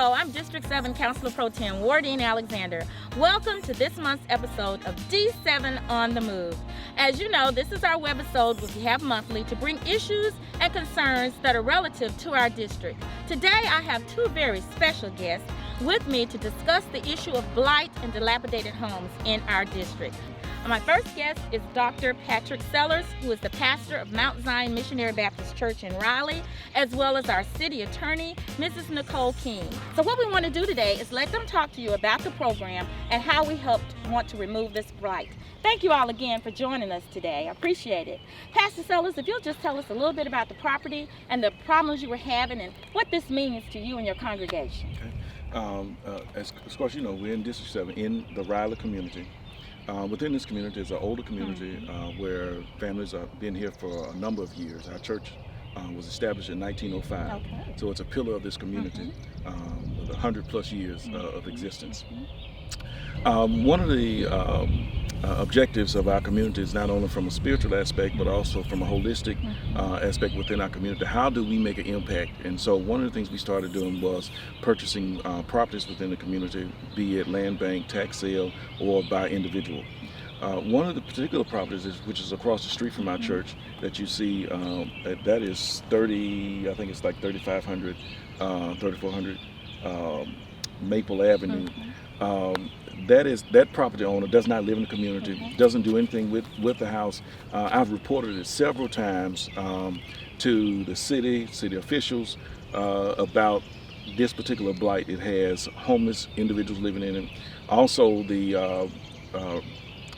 Hello, I'm District 7 Councilor Pro Tem Wardine Alexander. Welcome to this month's episode of D7 on the Move. As you know, this is our webisode, which we have monthly, to bring issues and concerns that are relative to our district. Today, I have two very special guests with me to discuss the issue of blight and dilapidated homes in our district. My first guest is Dr. Patrick Sellers, who is the pastor of Mount Zion Missionary Baptist Church in Raleigh, as well as our city attorney, Mrs. Nicole King. So what we want to do today is let them talk to you about the program and how we want to remove this blight. Thank you all again for joining us today. I appreciate it. Pastor Sellers, if you'll just tell us a little bit about the property and the problems you were having and what this means to you and your congregation. Okay. As of course you know, we're in District 7 in the Raleigh community. Within this community is an older community where families have been here for a number of years. Our church was established in 1905, so it's a pillar of this community with 100 plus years of existence. One of the objectives of our community is not only from a spiritual aspect, but also from a holistic aspect within our community. How do we make an impact? And so one of the things we started doing was purchasing properties within the community, be it land bank, tax sale, or by individual. One of the particular properties which is across the street from our church that you see, that is 30, I think it's like 3,500, 3,400 Maple Avenue. That property owner does not live in the community, doesn't do anything with the house. I've reported it several times to the city officials about this particular blight. It has homeless individuals living in it. Also, the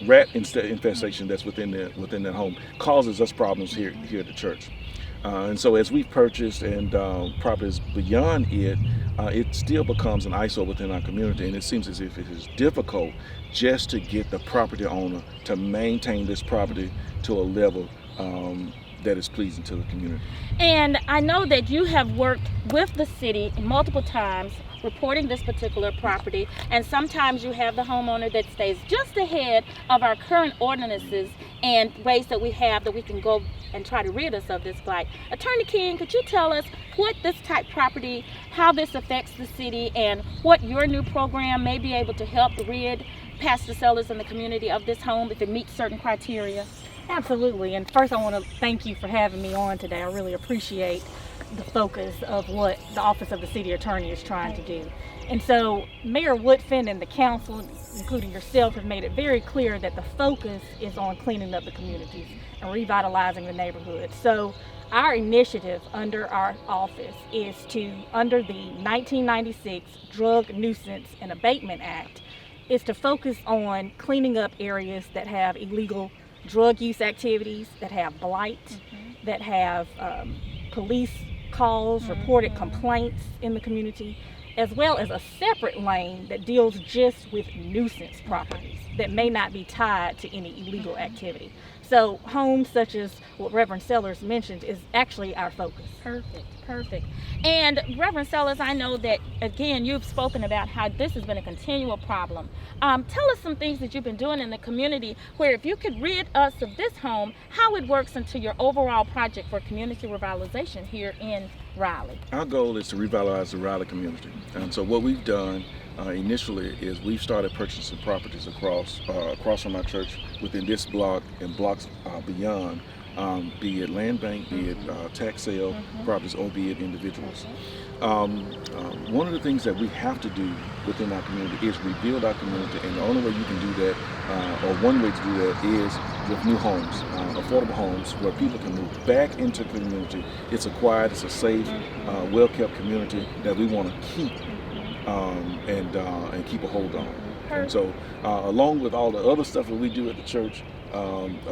rat infestation that's within that home causes us problems here at the church. And so as we've purchased and properties beyond it, it still becomes an eyesore within our community, and it seems as if it is difficult just to get the property owner to maintain this property to a level that is pleasing to the community. And I know that you have worked with the city multiple times reporting this particular property, and sometimes you have the homeowner that stays just ahead of our current ordinances and ways that we have that we can go and try to rid us of this blight. Attorney King, could you tell us what this type property, how this affects the city, and what your new program may be able to help rid Pastor Sellers and the community of this home if it meets certain criteria? Absolutely. And first I want to thank you for having me on today. I really appreciate the focus of what the Office of the City Attorney is trying to do. And so Mayor Woodfin and the council, including yourself, have made it very clear that the focus is on cleaning up the communities and revitalizing the neighborhood. So our initiative under our office is to, under the 1996 Drug Nuisance and Abatement Act, is to focus on cleaning up areas that have illegal drug use activities, that have blight, that have police calls, reported complaints in the community, as well as a separate lane that deals just with nuisance properties that may not be tied to any illegal activity. So homes such as what Reverend Sellers mentioned is actually our focus. Perfect. And Reverend Sellers, I know that, again, you've spoken about how this has been a continual problem. Tell us some things that you've been doing in the community where if you could rid us of this home, how it works into your overall project for community revitalization here in Raleigh. Our goal is to revitalize the Raleigh community. And so what we've done initially is we've started purchasing properties across from our church within this block and blocks beyond, be it land bank, be it tax sale properties, or be it individuals. One of the things that we have to do within our community is rebuild our community, and the only way you can do that, or one way to do that, is with new homes, affordable homes where people can move back into the community. It's a quiet, it's a safe, well-kept community that we want to keep and keep a hold on. And so along with all the other stuff that we do at the church,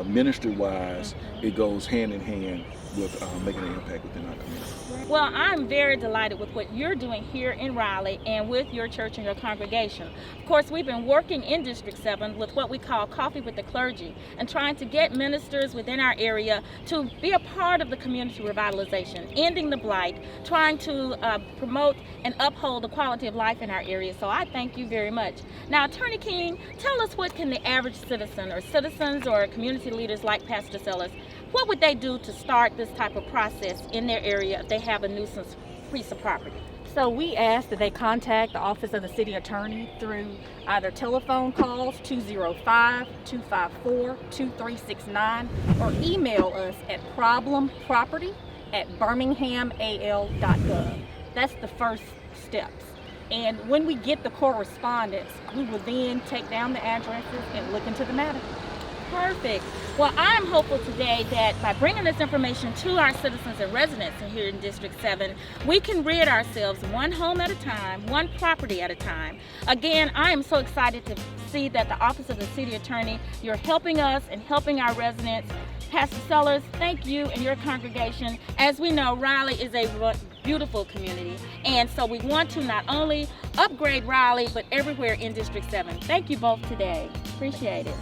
ministry-wise, it goes hand in hand with making an impact within our community. Well, I'm very delighted with what you're doing here in Raleigh and with your church and your congregation. Of course, we've been working in District 7 with what we call Coffee with the Clergy and trying to get ministers within our area to be a part of the community revitalization, ending the blight, trying to promote and uphold the quality of life in our area. So I thank you very much. Now, Attorney King, tell us, what can the average citizen or citizens or community leaders like Pastor Sellers, what would they do to start this type of process in their area if they have a nuisance piece of property? So we ask that they contact the Office of the City Attorney through either telephone calls 205-254-2369 or email us at problemproperty@birminghamal.gov. That's the first steps. And when we get the correspondence, we will then take down the addresses and look into the matter. Perfect. Well, I'm hopeful today that by bringing this information to our citizens and residents here in District 7, we can rid ourselves one home at a time, one property at a time. Again, I am so excited to see that the Office of the City Attorney, you're helping us and helping our residents. Pastor Sellers, thank you and your congregation. As we know, Raleigh is a beautiful community, and so we want to not only upgrade Raleigh, but everywhere in District 7. Thank you both today. Appreciate it.